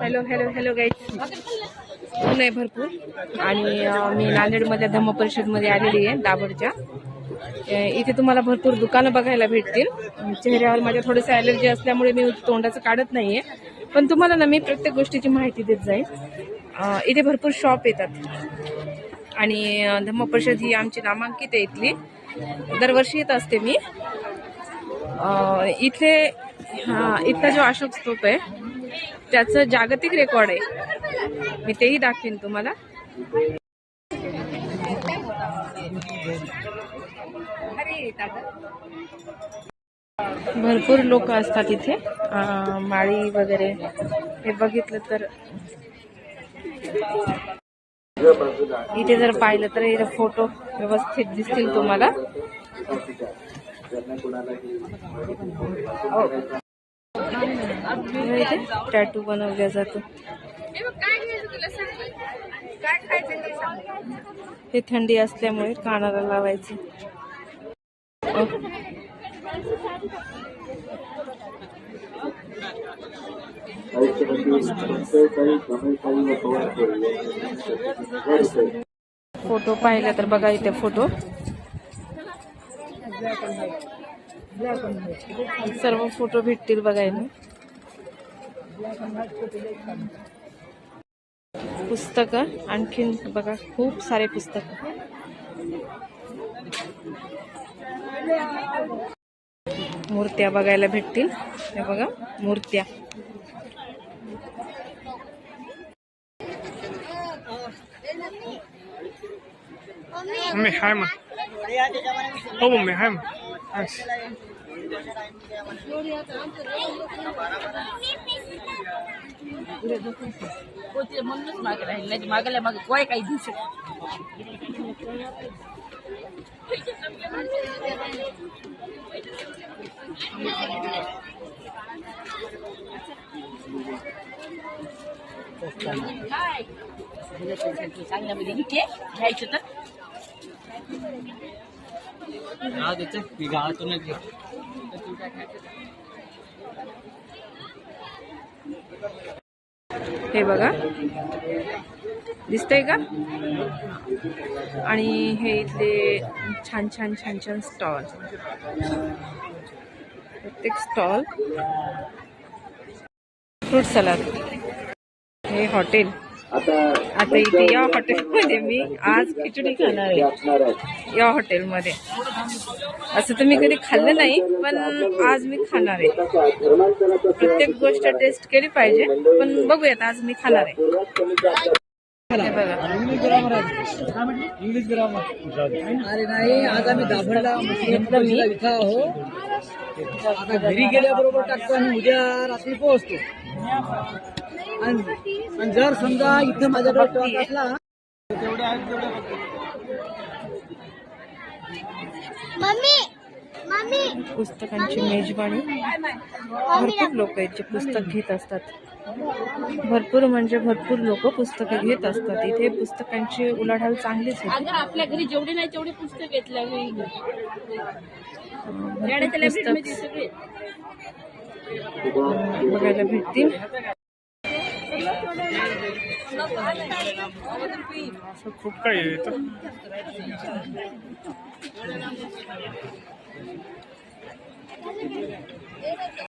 Hello hello hello guys, ऊन आहे भरपूर आणि मी नांदेडमधल्या धम्म परिषदमध्ये आलेली आहे दाभडच्या. इथे तुम्हाला भरपूर दुकानं बघायला भेटतील. चेहऱ्यावर माझ्या थोडंसं ॲलर्जी असल्यामुळे मी तोंडाचं काढत नाहीये, पण तुम्हाला ना मी प्रत्येक गोष्टीची माहिती देत जाईल. इथे भरपूर शॉप येतात आणि धम्म परिषद ही आमची नामांकित आहे इथली. दरवर्षी येत असते मी इथले. इथला जो अशोक स्तूप आहे त्याचं जागतिक रेकॉर्ड आहे, मी तेही दाखवेन तुम्हाला. भरपूर लोक असतात इथे, माळी वगैरे. हे बघितलं तर इथे जर पाहिलं तर इथे फोटो व्यवस्थित दिसतील तुम्हाला. इथे टॅटू बनवला जातो. हे थंडी असल्यामुळे कानाला लावायचे. फोटो पाहिला तर बघा इथे फोटो सर्व फोटो भेटतील बघायला. पुस्तकं आणखीन बघा, खूप सारे पुस्तक. मूर्त्या बघायला भेटतील. हे बघा मूर्त्या. मम्मी हाय मग. हो मम्मी हाय मग. म्हणूनच मागे राहील, नाही मागल्या मागे काय काही दिवस. चांगल्यामध्ये घ्यायचं तर हे बघा दिसतंय का. आणि हे इथले छान छान छान छान स्टॉल. प्रत्येक स्टॉल. Fruit salad. हे हॉटेल. आता इथे या हॉटेलमध्ये मी आज खिचडी खाणार आहे. या हॉटेलमध्ये असं तर मी कधी खाल्लं नाही, पण आज मी खाणार आहे. प्रत्येक गोष्ट टेस्ट केली पाहिजे, पण बघूयात आज मी खाणार आहे. English grammar. अरे नाही, आज आम्ही दाभडला इथं आहो. आता घरी गेल्याबरोबर टाकतो आणि उद्या रात्री पोहोचतो. आणि जर समजा इथं माझ्याकडे स्टॉक असला तेवढे आहेत तेवढे. पुस्तकांची मेजवानी. भरपूर लोक आहेत जे पुस्तक घेत असतात. भरपूर म्हणजे भरपूर लोक पुस्तकं घेत असतात. इथे पुस्तकांची उलाढाल चांगलीच होती. आपल्या घरी जेवढे नाही तेवढे पुस्तक घेतल्या बघायला भेटतील. खूप काही येतं.